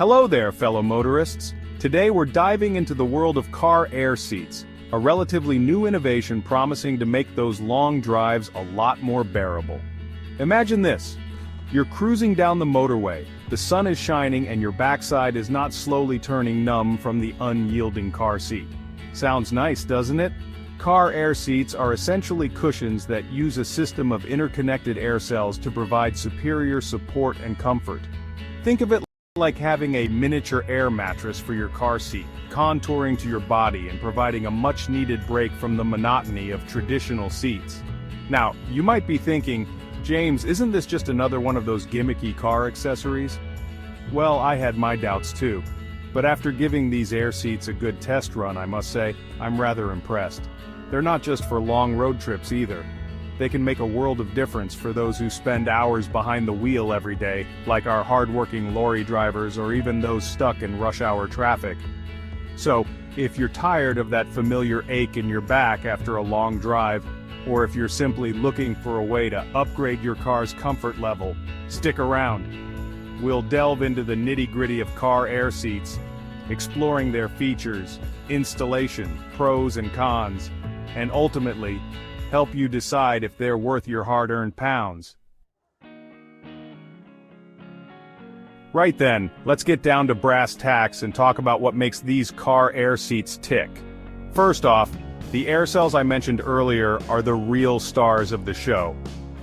Hello there, fellow motorists. Today we're diving into the world of car air seats, a relatively new innovation promising to make those long drives a lot more bearable. Imagine this. You're cruising down the motorway, the sun is shining and your backside is not slowly turning numb from the unyielding car seat. Sounds nice, doesn't it? Car air seats are essentially cushions that use a system of interconnected air cells to provide superior support and comfort. Think of it like having a miniature air mattress for your car seat, contouring to your body and providing a much-needed break from the monotony of traditional seats. Now, you might be thinking, James, isn't this just another one of those gimmicky car accessories? Well, I had my doubts too. But after giving these air seats a good test run, I must say, I'm rather impressed. They're not just for long road trips either. They can make a world of difference for those who spend hours behind the wheel every day, like our hard-working lorry drivers or even those stuck in rush-hour traffic. So, if you're tired of that familiar ache in your back after a long drive, or if you're simply looking for a way to upgrade your car's comfort level, stick around. We'll delve into the nitty-gritty of car air seats, exploring their features, installation, pros and cons, and ultimately, help you decide if they're worth your hard-earned pounds. Right then, let's get down to brass tacks and talk about what makes these car air seats tick. First off, the air cells I mentioned earlier are the real stars of the show.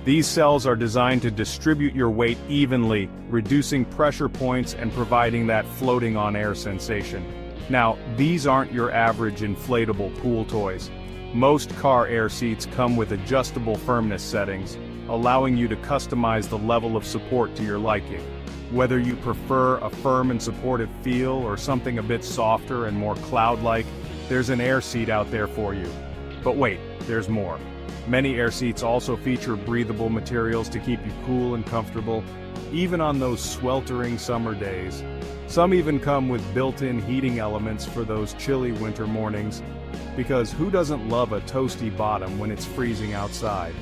These cells are designed to distribute your weight evenly, reducing pressure points and providing that floating on air sensation. Now, these aren't your average inflatable pool toys. Most car air seats come with adjustable firmness settings, allowing you to customize the level of support to your liking. Whether you prefer a firm and supportive feel or something a bit softer and more cloud-like, there's an air seat out there for you. But wait, there's more. Many air seats also feature breathable materials to keep you cool and comfortable, even on those sweltering summer days. Some even come with built-in heating elements for those chilly winter mornings, because who doesn't love a toasty bottom when it's freezing outside?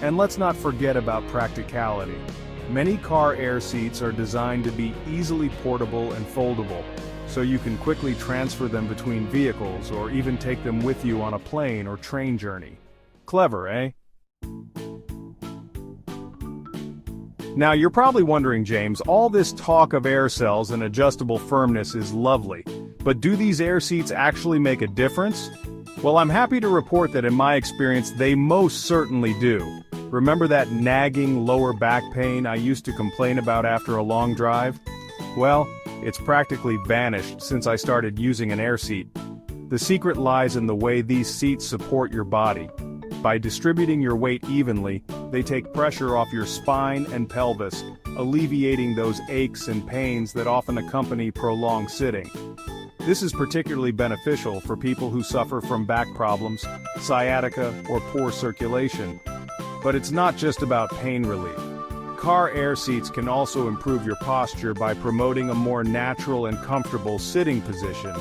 And let's not forget about practicality. Many car air seats are designed to be easily portable and foldable, so you can quickly transfer them between vehicles or even take them with you on a plane or train journey. Clever, eh? Now you're probably wondering, James, all this talk of air cells and adjustable firmness is lovely, but do these air seats actually make a difference? Well, I'm happy to report that in my experience they most certainly do. Remember that nagging lower back pain I used to complain about after a long drive? Well, it's practically vanished since I started using an air seat. The secret lies in the way these seats support your body. By distributing your weight evenly, they take pressure off your spine and pelvis, alleviating those aches and pains that often accompany prolonged sitting. This is particularly beneficial for people who suffer from back problems, sciatica, or poor circulation. But it's not just about pain relief. Car air seats can also improve your posture by promoting a more natural and comfortable sitting position.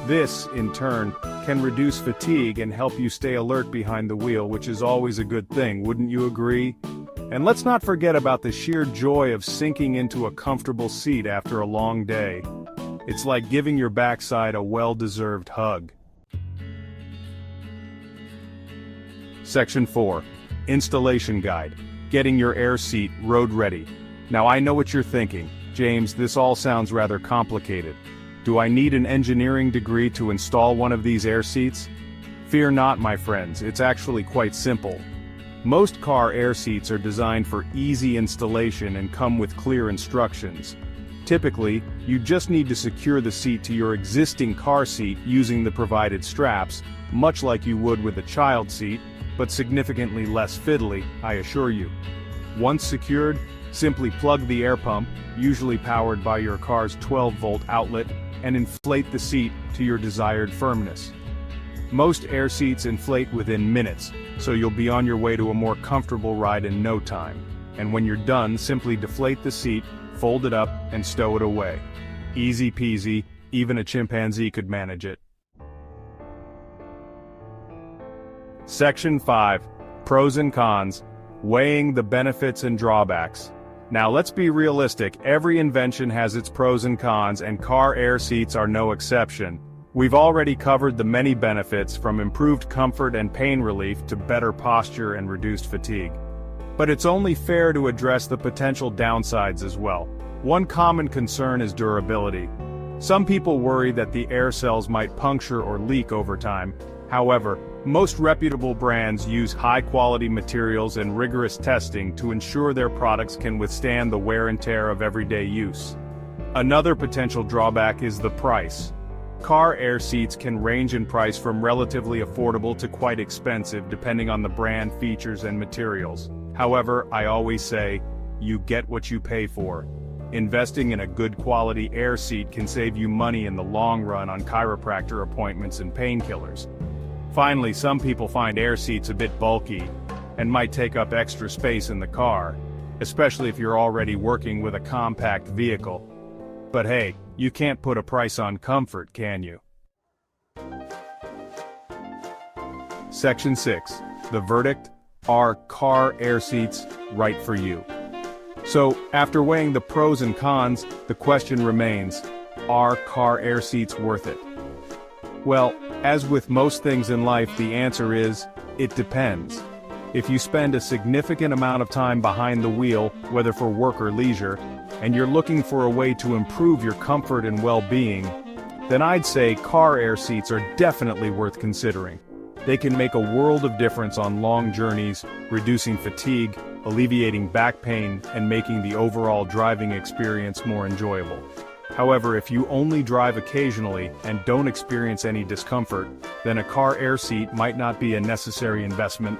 This, in turn, can reduce fatigue and help you stay alert behind the wheel, which is always a good thing, wouldn't you agree? And let's not forget about the sheer joy of sinking into a comfortable seat after a long day. It's like giving your backside a well-deserved hug. Section 4. Installation Guide. Getting your air seat road ready. Now I know what you're thinking. James, this all sounds rather complicated. Do I need an engineering degree to install one of these air seats? Fear not, my friends, it's actually quite simple. Most car air seats are designed for easy installation and come with clear instructions. Typically, you just need to secure the seat to your existing car seat using the provided straps, much like you would with a child seat, but significantly less fiddly, I assure you. Once secured, simply plug the air pump, usually powered by your car's 12-volt outlet, and inflate the seat to your desired firmness. Most air seats inflate within minutes, so you'll be on your way to a more comfortable ride in no time. And when you're done, simply deflate the seat, fold it up, and stow it away. Easy peasy, even a chimpanzee could manage it. Section 5. Pros and cons. Weighing the benefits and drawbacks. Now let's be realistic, every invention has its pros and cons, and car air seats are no exception. We've already covered the many benefits, from improved comfort and pain relief to better posture and reduced fatigue. But it's only fair to address the potential downsides as well. One common concern is durability. Some people worry that the air cells might puncture or leak over time. However, most reputable brands use high-quality materials and rigorous testing to ensure their products can withstand the wear and tear of everyday use. Another potential drawback is the price. Car air seats can range in price from relatively affordable to quite expensive depending on the brand, features, and materials. However, I always say, you get what you pay for. Investing in a good quality air seat can save you money in the long run on chiropractor appointments and painkillers. Finally, some people find air seats a bit bulky and might take up extra space in the car, especially if you're already working with a compact vehicle. But hey, you can't put a price on comfort, can you? Section 6. The verdict: are car air seats right for you? So, after weighing the pros and cons, the question remains, are car air seats worth it? Well, as with most things in life, the answer is, it depends. If you spend a significant amount of time behind the wheel, whether for work or leisure, and you're looking for a way to improve your comfort and well-being, then I'd say car air seats are definitely worth considering. They can make a world of difference on long journeys, reducing fatigue, alleviating back pain, and making the overall driving experience more enjoyable. However, if you only drive occasionally and don't experience any discomfort, then a car air seat might not be a necessary investment.